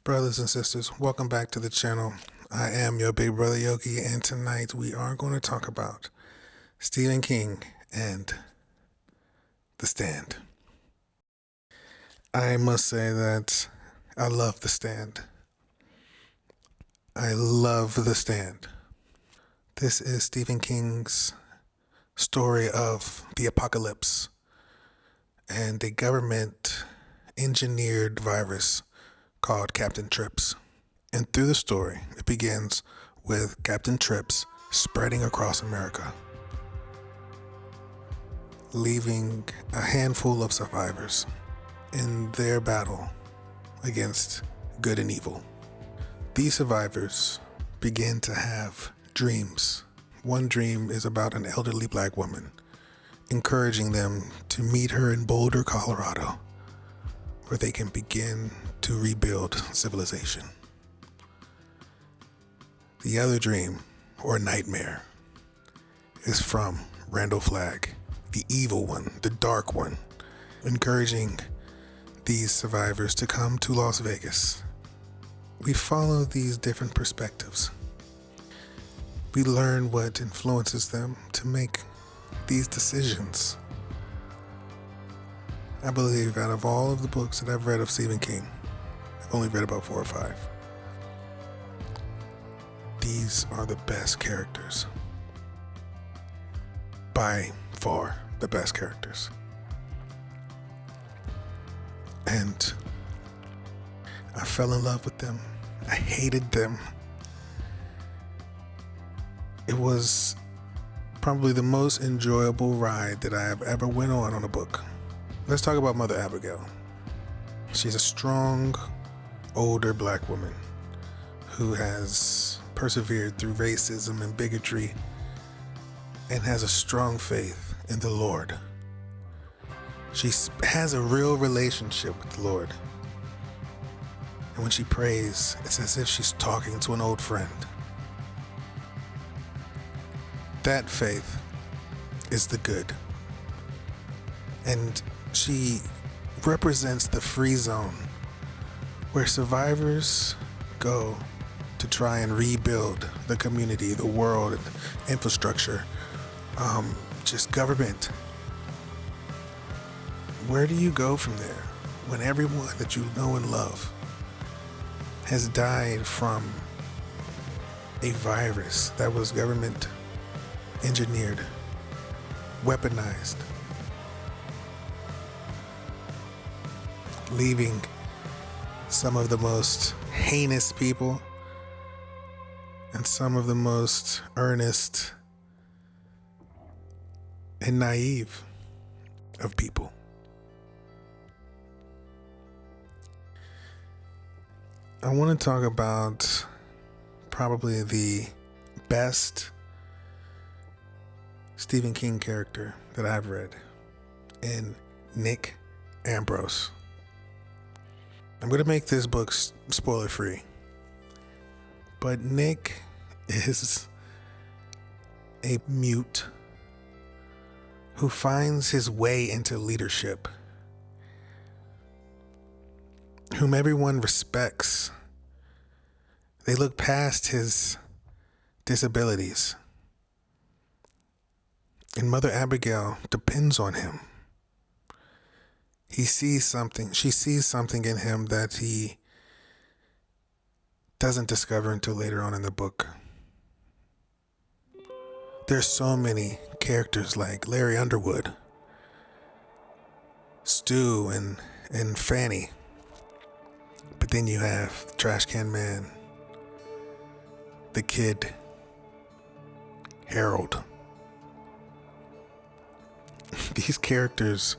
Brothers and sisters, welcome back to the channel. I am your Big Brother Yogi, and tonight we are going to talk about Stephen King and The Stand. I must say that I love The Stand. I love The Stand. This is Stephen King's story of the apocalypse and a government engineered virus called Captain Trips. And through the story, it begins with Captain Trips spreading across America, leaving a handful of survivors in their battle against good and evil. These survivors begin to have dreams. One dream is about an elderly black woman, encouraging them to meet her in Boulder, Colorado, where they can begin to rebuild civilization. The other dream, or nightmare, is from Randall Flagg, the evil one, the dark one, encouraging these survivors to come to Las Vegas. We follow these different perspectives. We learn what influences them to make these decisions. I believe out of all of the books that I've read of Stephen King, I've only read about 4 or 5. These are the best characters. By far, the best characters. And I fell in love with them. I hated them. It was probably the most enjoyable ride that I have ever went on a book. Let's talk about Mother Abigail. She's a strong, older black woman who has persevered through racism and bigotry and has a strong faith in the Lord. She has a real relationship with the Lord. And when she prays, it's as if she's talking to an old friend. That faith is the good. And she represents the free zone where survivors go to try and rebuild the community, the world, infrastructure, just government. Where do you go from there when everyone that you know and love has died from a virus that was government engineered, weaponized, leaving some of the most heinous people and some of the most earnest and naive of people? I want to talk about probably the best Stephen King character that I've read, in Nick Ambrose. I'm going to make this book spoiler free, but Nick is a mute who finds his way into leadership, whom everyone respects. They look past his disabilities. And Mother Abigail depends on him. She sees something in him that he doesn't discover until later on in the book. There's so many characters like Larry Underwood, Stu, and Fanny. But then you have Trash Can Man, the kid, Harold. These characters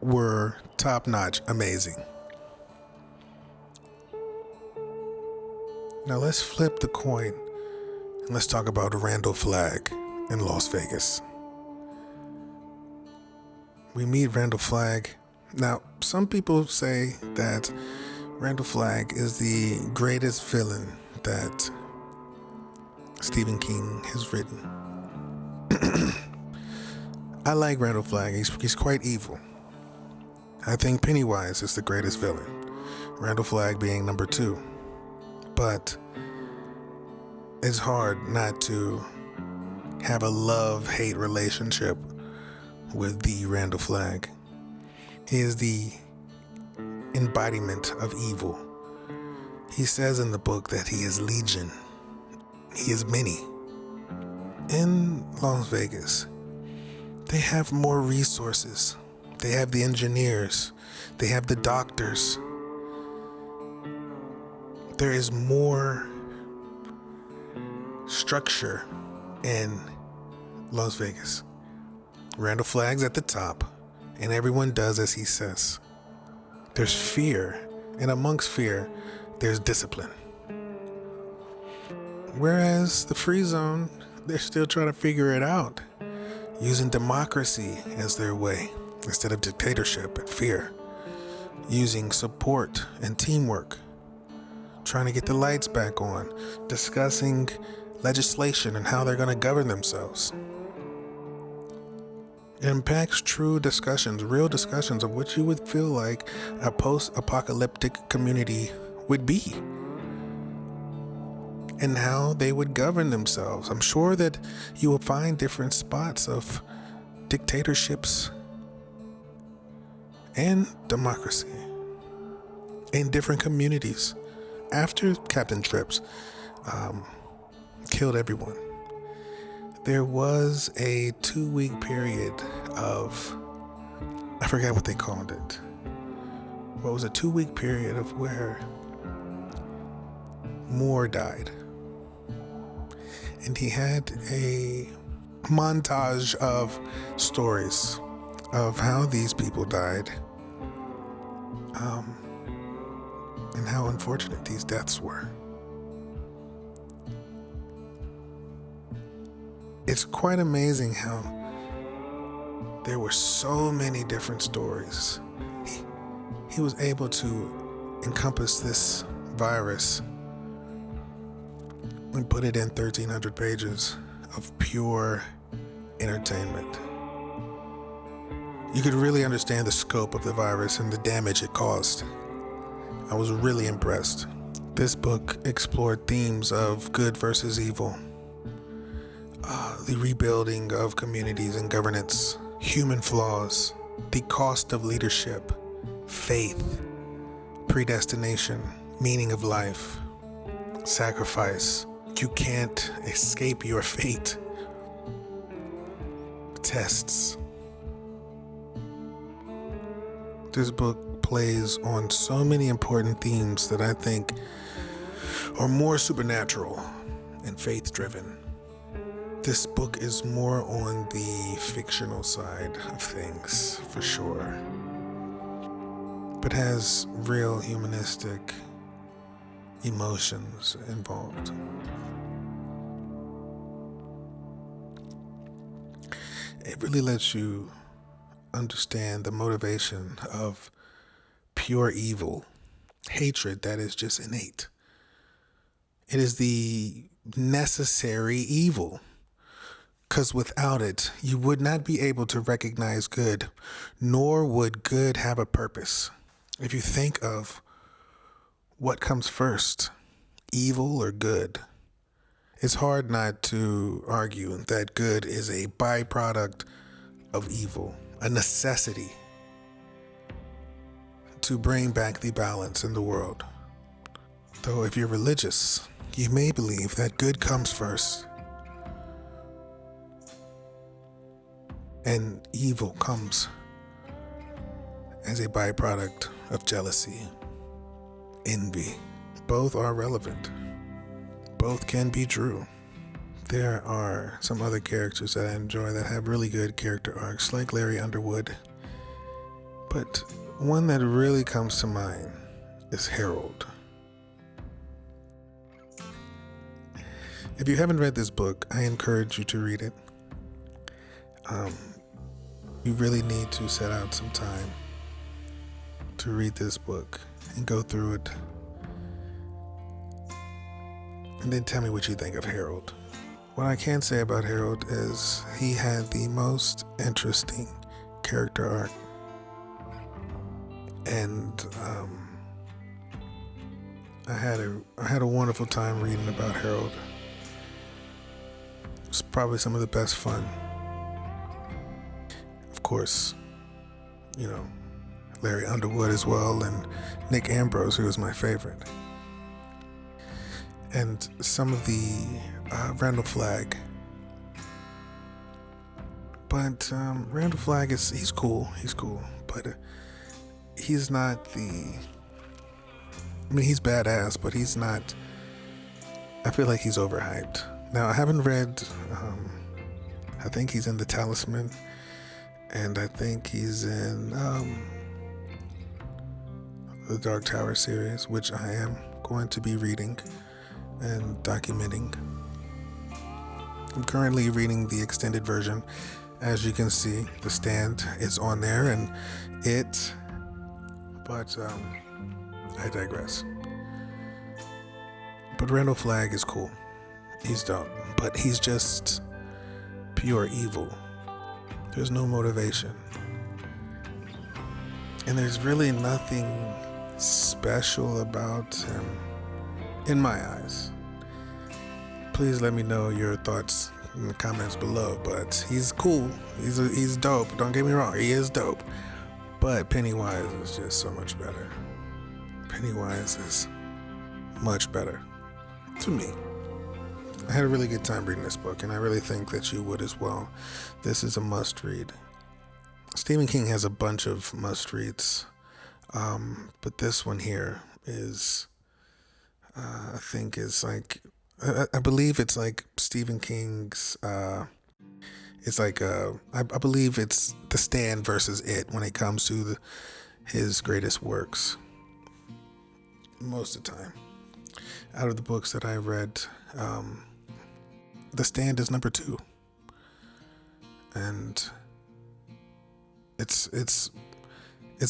were top-notch, amazing. Now let's flip the coin and let's talk about Randall Flagg in Las Vegas. We meet Randall Flagg. Now, some people say that Randall Flagg is the greatest villain that Stephen King has written. I like Randall Flagg. He's quite evil. I think Pennywise is the greatest villain. Randall Flagg being number 2. But it's hard not to have a love-hate relationship with the Randall Flagg. He is the embodiment of evil. He says in the book that he is legion. He is many. In Las Vegas, they have more resources. They have the engineers. They have the doctors. There is more structure in Las Vegas. Randall Flagg's at the top, and everyone does as he says. There's fear, and amongst fear, there's discipline. Whereas the free zone, they're still trying to figure it out, using democracy as their way instead of dictatorship and fear, using support and teamwork, trying to get the lights back on, discussing legislation and how they're going to govern themselves. It impacts true discussions, real discussions of what you would feel like a post-apocalyptic community would be and how they would govern themselves. I'm sure that you will find different spots of dictatorships and democracy in different communities. After Captain Trips killed everyone, there was a 2-week period of, I forget what they called it. What was a 2-week period of where Moore died. And he had a montage of stories of how these people died, and how unfortunate these deaths were. It's quite amazing how there were so many different stories. He was able to encompass this virus and put it in 1,300 pages of pure entertainment. You could really understand the scope of the virus and the damage it caused. I was really impressed. This book explored themes of good versus evil, the rebuilding of communities and governance, human flaws, the cost of leadership, faith, predestination, meaning of life, sacrifice. You can't escape your fate. Tests. This book plays on so many important themes that I think are more supernatural and faith-driven. This book is more on the fictional side of things, for sure, but has real humanistic emotions involved. It really lets you understand the motivation of pure evil, hatred that is just innate. It is the necessary evil, because without it, you would not be able to recognize good, nor would good have a purpose. If you think of what comes first, evil or good, it's hard not to argue that good is a byproduct of evil, a necessity to bring back the balance in the world. Though if you're religious, you may believe that good comes first and evil comes as a byproduct of jealousy, envy. Both are relevant. Both can be true. There are some other characters that I enjoy that have really good character arcs, like Larry Underwood. But one that really comes to mind is Harold. If you haven't read this book, I encourage you to read it. You really need to set out some time to read this book and go through it. And then tell me what you think of Harold. What I can say about Harold is he had the most interesting character arc. And I had a wonderful time reading about Harold. It's probably some of the best fun. Of course, you know, Larry Underwood as well, and Nick Ambrose, who was my favorite. And some of the Randall Flagg. But Randall Flagg he's cool, but he's not he's badass, but he's not, I feel like he's overhyped. Now, I haven't read, I think he's in The Talisman, and I think he's in the Dark Tower series, which I am going to be reading and documenting. I'm currently reading the extended version. As you can see, The Stand is on there, and but I digress. But Randall Flagg is cool. He's dope, but he's just pure evil. There's no motivation. And there's really nothing special about him, in my eyes. Please let me know your thoughts in the comments below, but he's cool. He's dope. Don't get me wrong, he is dope. But Pennywise is just so much better. Pennywise is much better to me. I had a really good time reading this book, and I really think that you would as well. This is a must read. Stephen King has a bunch of must reads, but this one here is, I think is like, I believe it's like Stephen King's, it's like, I believe it's The Stand versus It when it comes to his greatest works. Most of the time. Out of the books that I read, The Stand is number 2. And it's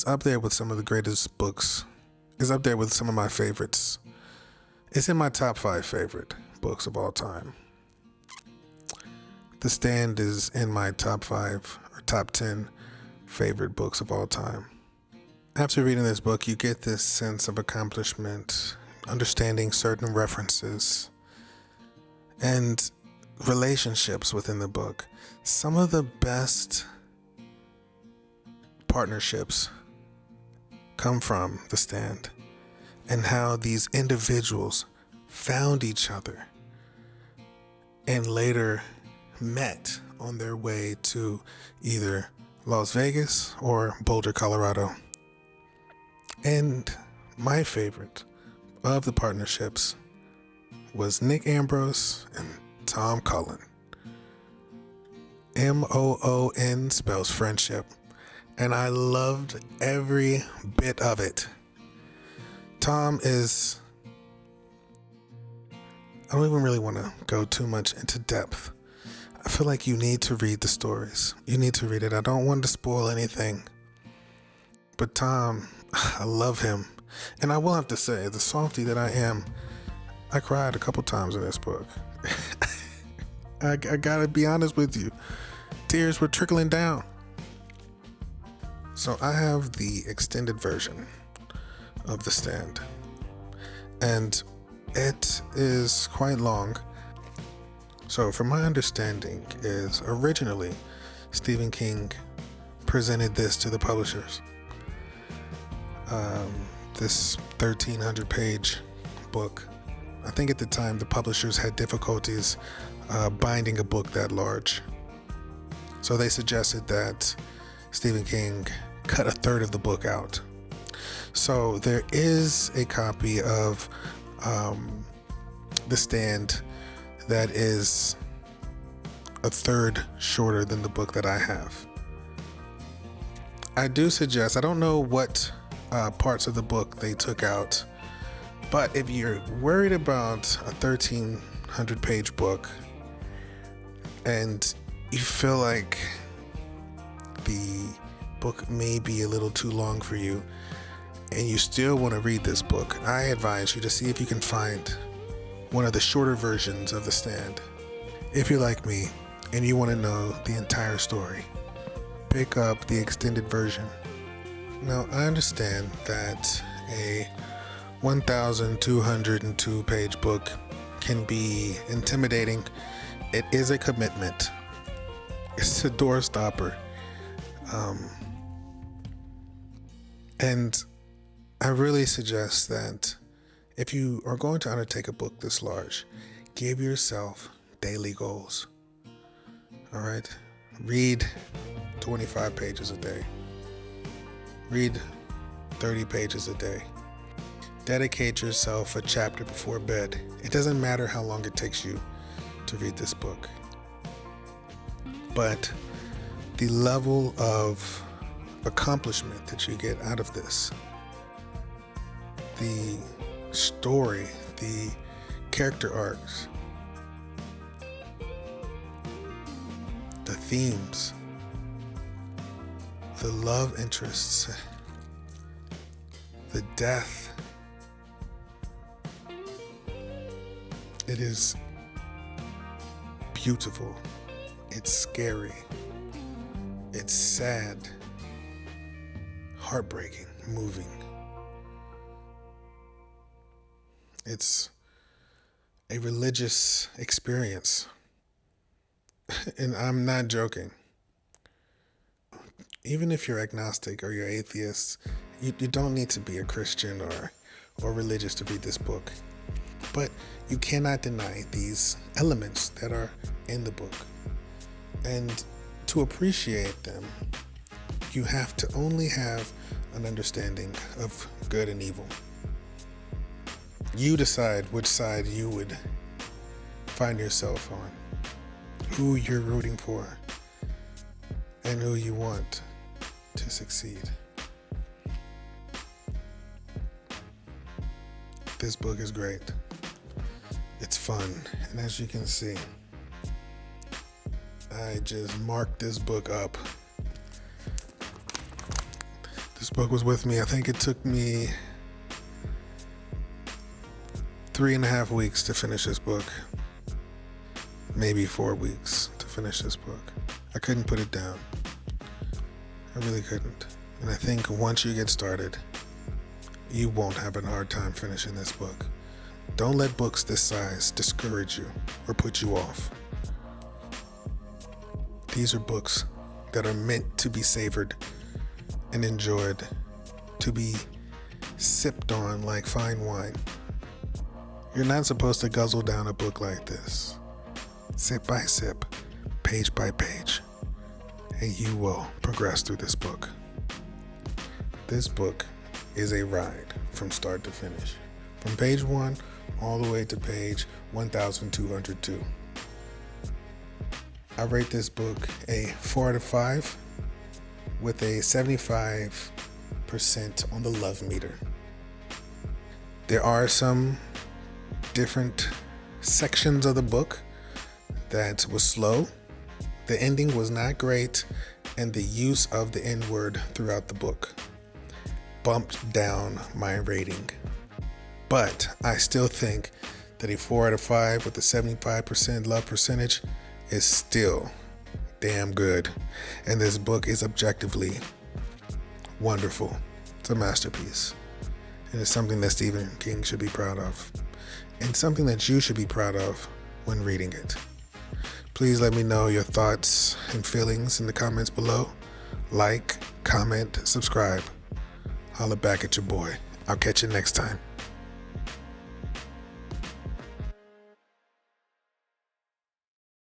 up there with some of the greatest books. It's up there with some of my favorites. It's in my top 5 favorite books of all time. The Stand is in my top 5 or top 10 favorite books of all time. After reading this book, you get this sense of accomplishment, understanding certain references, and relationships within the book. Some of the best partnerships come from The Stand, and how these individuals found each other and later met on their way to either Las Vegas or Boulder, Colorado. And my favorite of the partnerships was Nick Ambrose and Tom Cullen. Moon spells friendship, and I loved every bit of it. Tom is, I don't even really want to go too much into depth. I feel like you need to read the stories. You need to read it. I don't want to spoil anything. But Tom, I love him. And I will have to say, the softie that I am, I cried a couple times in this book. I gotta be honest with you. Tears were trickling down. So I have the extended version of The Stand. And it is quite long. So from my understanding is originally Stephen King presented this to the publishers. This 1,300 page book. I think at the time the publishers had difficulties binding a book that large. So they suggested that Stephen King cut a third of the book out. So there is a copy of The Stand that is a third shorter than the book that I have. I do suggest, I don't know what parts of the book they took out, but if you're worried about a 1,300 page book and you feel like the book may be a little too long for you and you still want to read this book, I advise you to see if you can find one of the shorter versions of The Stand. If you're like me and you want to know the entire story, pick up the extended version. Now, I understand that a 1,202 page book can be intimidating. It is a commitment. It's a door stopper. And I really suggest that if you are going to undertake a book this large, give yourself daily goals. All right? Read 25 pages a day. Read 30 pages a day. Dedicate yourself a chapter before bed. It doesn't matter how long it takes you to read this book. But the level of accomplishment that you get out of this, the story, the character arcs, the themes, the love interests, the death. It is beautiful. It's scary. It's sad. Heartbreaking. Moving. It's a religious experience. And I'm not joking. Even if you're agnostic or you're atheist, you don't need to be a Christian or religious to read this book. But you cannot deny these elements that are in the book. And to appreciate them, you have to only have an understanding of good and evil. You decide which side you would find yourself on, who you're rooting for, and who you want to succeed. This book is great. It's fun, and as you can see, I just marked this book up. This book was with me. I think it took me 3.5 weeks to finish this book. Maybe 4 weeks to finish this book. I couldn't put it down. I really couldn't. And I think once you get started, you won't have a hard time finishing this book. Don't let books this size discourage you or put you off. These are books that are meant to be savored and enjoyed, to be sipped on like fine wine. You're not supposed to guzzle down a book like this. Sip by sip, page by page, and you will progress through this book. This book is a ride from start to finish, from page 1 all the way to page 1,202. I rate this book a 4 out of 5 with a 75% on the love meter. There are some different sections of the book that was slow. The ending was not great, and the use of the N-word throughout the book bumped down my rating. But I still think that a 4 out of 5 with a 75% love percentage is still damn good. And this book is objectively wonderful. It's a masterpiece. And it's something that Stephen King should be proud of. And something that you should be proud of when reading it. Please let me know your thoughts and feelings in the comments below. Like, comment, subscribe. Holla back at your boy. I'll catch you next time.